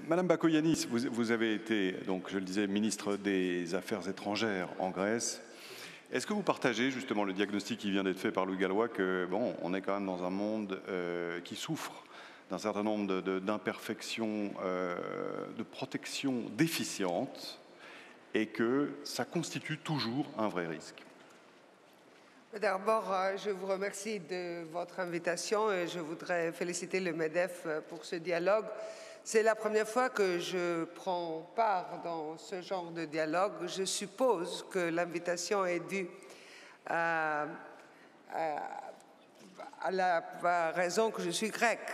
Madame Bakoyannis, vous avez été, donc, je le disais, ministre des Affaires étrangères en Grèce. Est-ce que vous partagez justement le diagnostic qui vient d'être fait par Louis Gallois que, bon, on est quand même dans un monde qui souffre d'un certain nombre d'imperfections, de protection déficientes, et que ça constitue toujours un vrai risque? D'abord, je vous remercie de votre invitation et je voudrais féliciter le MEDEF pour ce dialogue. C'est la première fois que je prends part dans ce genre de dialogue. Je suppose que l'invitation est due à la raison que je suis grecque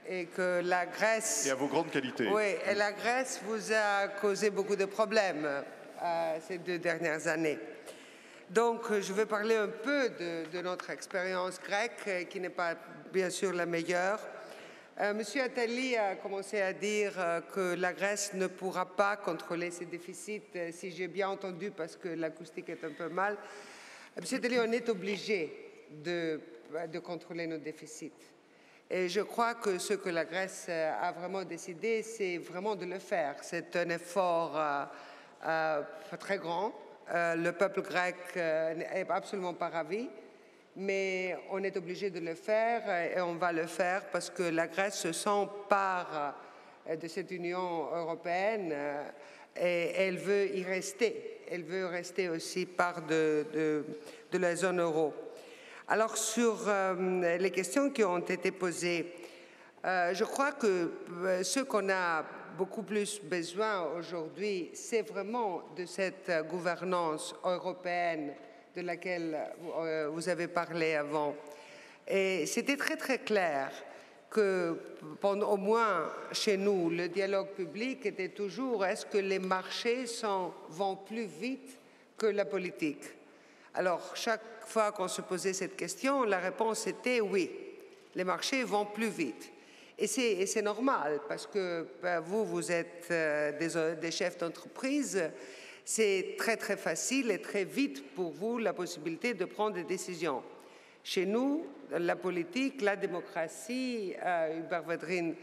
et que la Grèce... Et à vos grandes qualités. Oui, et la Grèce vous a causé beaucoup de problèmes ces 2 dernières années. Donc, je vais parler un peu de notre expérience grecque, qui n'est pas bien sûr la meilleure. Monsieur Attali a commencé à dire que la Grèce ne pourra pas contrôler ses déficits, si j'ai bien entendu, parce que l'acoustique est un peu mal. Monsieur Attali, on est obligé de contrôler nos déficits. Et je crois que ce que la Grèce a vraiment décidé, c'est vraiment de le faire. C'est un effort très grand. Le peuple grec n'est absolument pas ravi, mais on est obligé de le faire et on va le faire parce que la Grèce se sent part de cette Union européenne et elle veut y rester. Elle veut rester aussi part de la zone euro. Alors, sur les questions qui ont été posées, je crois que ce qu'on a beaucoup plus besoin aujourd'hui, c'est vraiment de cette gouvernance européenne de laquelle vous avez parlé avant. Et c'était très, très clair que, au moins chez nous, le dialogue public était toujours est-ce que les marchés vont plus vite que la politique? Alors, chaque fois qu'on se posait cette question, la réponse était oui, les marchés vont plus vite. Et c'est normal, parce que vous êtes des chefs d'entreprise, c'est très, très facile et très vite pour vous la possibilité de prendre des décisions. Chez nous, la politique, la démocratie, Hubert Védrine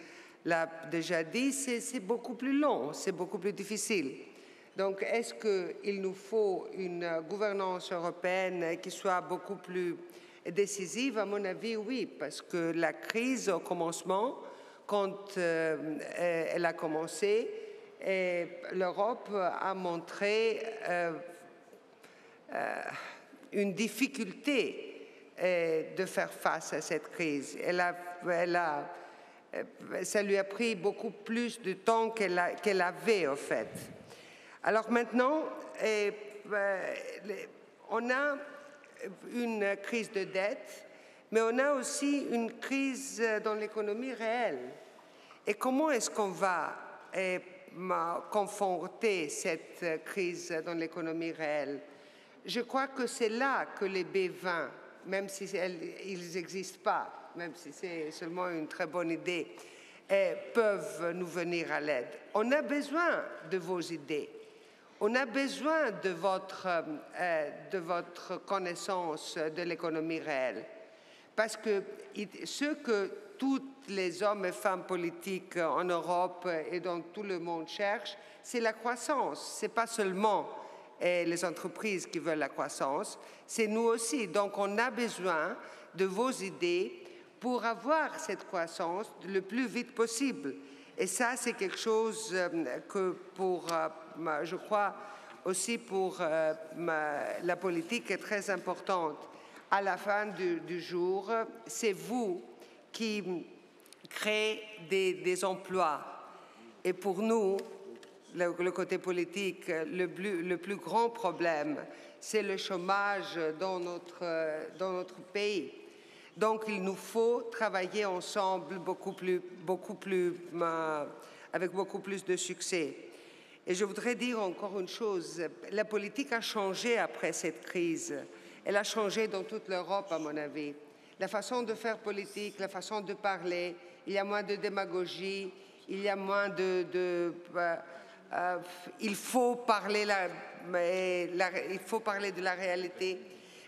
l'a déjà dit, c'est beaucoup plus long, c'est beaucoup plus difficile. Donc, est-ce qu'il nous faut une gouvernance européenne qui soit beaucoup plus décisive? À mon avis, oui, parce que la crise au commencement, quand elle a commencé, l'Europe a montré une difficulté de faire face à cette crise. Ça lui a pris beaucoup plus de temps qu'elle avait, en fait. Alors maintenant, on a une crise de dette, mais on a aussi une crise dans l'économie réelle. Et comment est-ce qu'on va confronter cette crise dans l'économie réelle? Je crois que c'est là que les B20, même si ils n'existent pas, même si c'est seulement une très bonne idée, peuvent nous venir à l'aide. On a besoin de vos idées. On a besoin de votre connaissance de l'économie réelle. Parce que ce que tous les hommes et femmes politiques en Europe et dans tout le monde cherchent, c'est la croissance. Ce n'est pas seulement les entreprises qui veulent la croissance, c'est nous aussi. Donc on a besoin de vos idées pour avoir cette croissance le plus vite possible. Et ça, c'est quelque chose que je crois aussi pour la politique est très importante. À la fin du jour, c'est vous qui créez des emplois. Et pour nous, le côté politique, le plus grand problème, c'est le chômage dans notre pays. Donc, il nous faut travailler ensemble avec beaucoup plus de succès. Et je voudrais dire encore une chose, la politique a changé après cette crise. Elle a changé dans toute l'Europe, à mon avis. La façon de faire politique, la façon de parler, il y a moins de démagogie, il y a moins il faut parler de la réalité.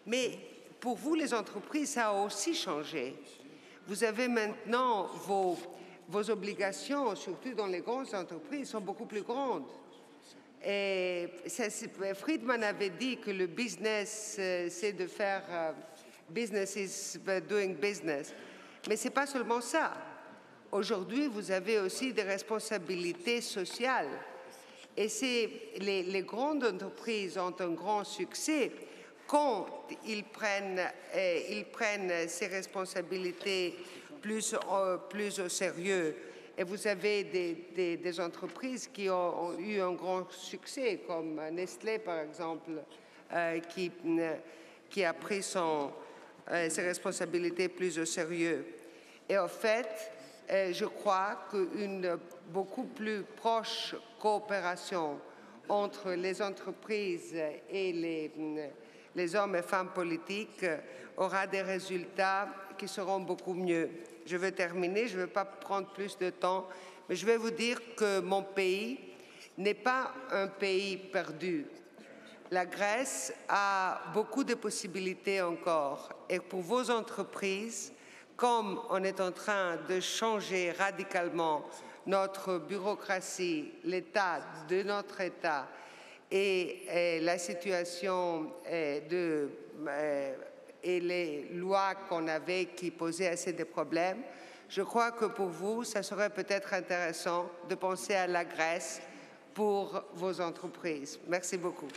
Mais pour vous, les entreprises, ça a aussi changé. Vous avez maintenant vos obligations, surtout dans les grandes entreprises, sont beaucoup plus grandes. Et Friedman avait dit que le business, c'est de faire business is doing business. Mais ce n'est pas seulement ça. Aujourd'hui, vous avez aussi des responsabilités sociales. Et les grandes entreprises ont un grand succès quand ils prennent ces responsabilités plus au sérieux. Et vous avez des entreprises qui ont eu un grand succès, comme Nestlé, par exemple, qui a pris ses responsabilités plus au sérieux. Et en fait, je crois qu'une beaucoup plus proche coopération entre les entreprises et les hommes et femmes politiques aura des résultats qui seront beaucoup mieux. Je veux terminer, je ne veux pas prendre plus de temps, mais je vais vous dire que mon pays n'est pas un pays perdu. La Grèce a beaucoup de possibilités encore. Et pour vos entreprises, comme on est en train de changer radicalement notre bureaucratie, l'état de notre État et la situation et les lois qu'on avait qui posaient assez de problèmes, je crois que pour vous, ça serait peut-être intéressant de penser à la Grèce pour vos entreprises. Merci beaucoup.